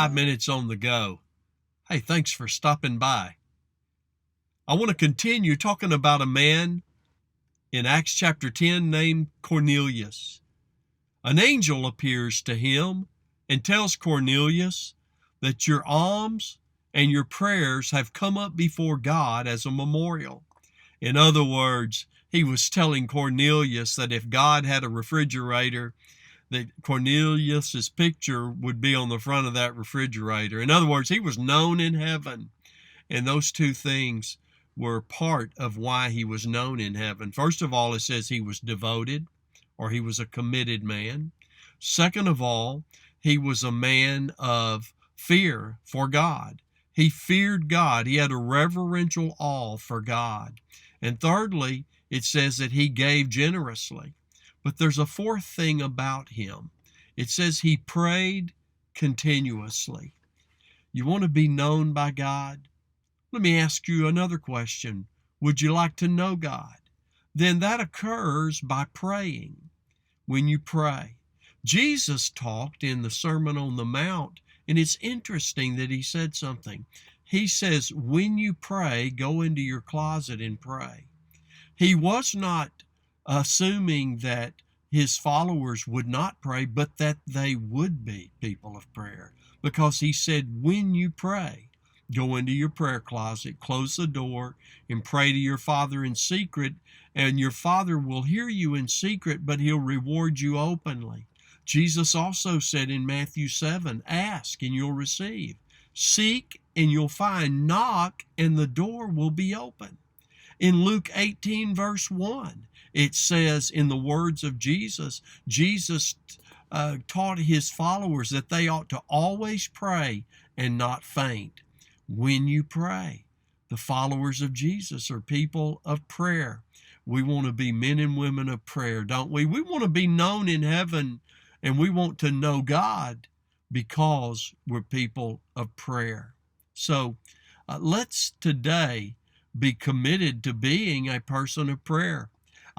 5 minutes on the go. Hey, thanks for stopping by. I want to continue talking about a man in Acts chapter 10 named Cornelius. An angel appears to him and tells Cornelius that your alms and your prayers have come up before God as a memorial. In other words, he was telling Cornelius that if God had a refrigerator, that Cornelius's picture would be on the front of that refrigerator. In other words, he was known in heaven. And those two things were part of why he was known in heaven. First of all, it says he was devoted, or he was a committed man. Second of all, he was a man of fear for God. He feared God. He had a reverential awe for God. And thirdly, it says that he gave generously. But there's a fourth thing about him. It says he prayed continuously. You want to be known by God? Let me ask you another question. Would you like to know God? Then that occurs by praying. When you pray. Jesus talked in the Sermon on the Mount, and it's interesting that he said something. He says, when you pray, go into your closet and pray. He was not assuming that his followers would not pray, but that they would be people of prayer. Because he said, when you pray, go into your prayer closet, close the door, and pray to your Father in secret, and your Father will hear you in secret, but he'll reward you openly. Jesus also said in Matthew 7, ask and you'll receive. Seek and you'll find. Knock and the door will be open. In Luke 18 verse 1, it says in the words of Jesus, Jesus taught his followers that they ought to always pray and not faint. When you pray, the followers of Jesus are people of prayer. We want to be men and women of prayer, don't we? We want to be known in heaven, and we want to know God because we're people of prayer. So let's today be committed to being a person of prayer.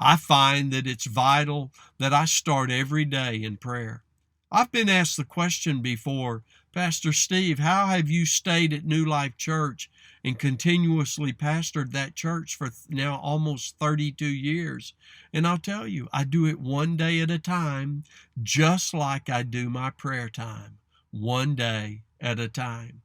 I find that it's vital that I start every day in prayer. I've been asked the question before, Pastor Steve, how have you stayed at New Life Church and continuously pastored that church for now almost 32 years? And I'll tell you, I do it one day at a time, just like I do my prayer time, one day at a time.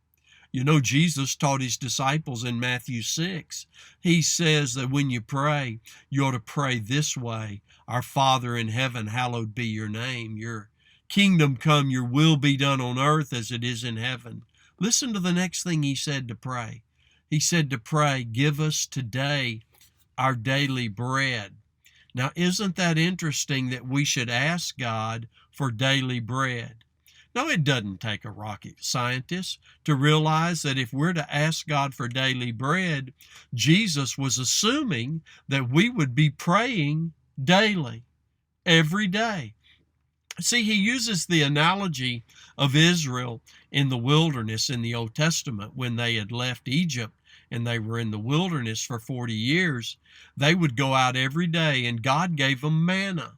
You know, Jesus taught his disciples in Matthew 6. He says that when you pray, you ought to pray this way. Our Father in heaven, hallowed be your name. Your kingdom come, your will be done on earth as it is in heaven. Listen to the next thing he said to pray. He said to pray, give us today our daily bread. Now, isn't that interesting that we should ask God for daily bread? Now, it doesn't take a rocket scientist to realize that if we're to ask God for daily bread, Jesus was assuming that we would be praying daily, every day. See, he uses the analogy of Israel in the wilderness in the Old Testament when they had left Egypt and they were in the wilderness for 40 years. They would go out every day and God gave them manna.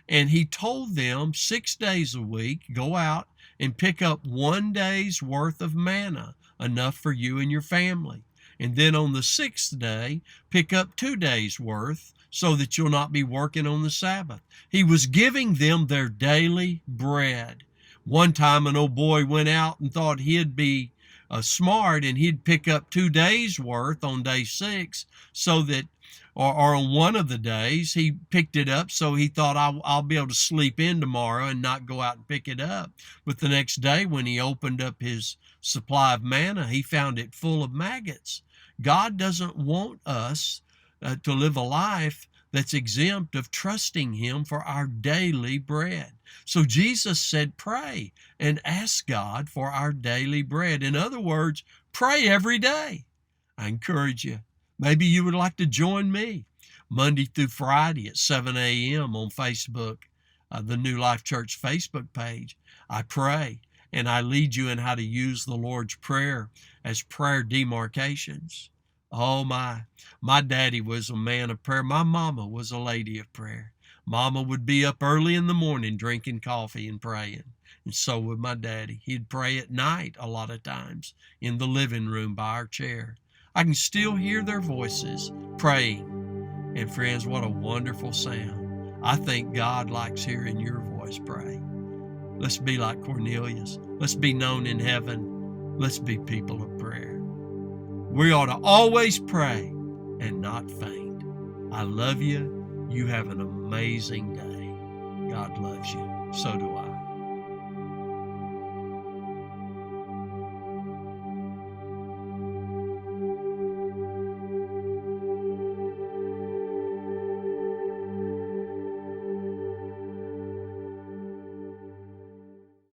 And he told them 6 days a week, go out and pick up 1 day's worth of manna, enough for you and your family. And then on the 6th day, pick up 2 days' worth so that you'll not be working on the Sabbath. He was giving them their daily bread. One time an old boy went out and thought he'd be smart and he'd pick up 2 days' worth on day 6 so that or on one of the days, he picked it up, so he thought, I'll be able to sleep in tomorrow and not go out and pick it up. But the next day, when he opened up his supply of manna, he found it full of maggots. God doesn't want us to live a life that's exempt of trusting him for our daily bread. So Jesus said, pray and ask God for our daily bread. In other words, pray every day. I encourage you. Maybe you would like to join me Monday through Friday at 7 a.m. on Facebook, the New Life Church Facebook page. I pray and I lead you in how to use the Lord's Prayer as prayer demarcations. Oh my daddy was a man of prayer. My mama was a lady of prayer. Mama would be up early in the morning drinking coffee and praying. And so would my daddy. He'd pray at night a lot of times in the living room by our chair. I can still hear their voices praying. And friends, what a wonderful sound. I think God likes hearing your voice pray. Let's be like Cornelius. Let's be known in heaven. Let's be people of prayer. We ought to always pray and not faint. I love you. You have an amazing day. God loves you. So do I.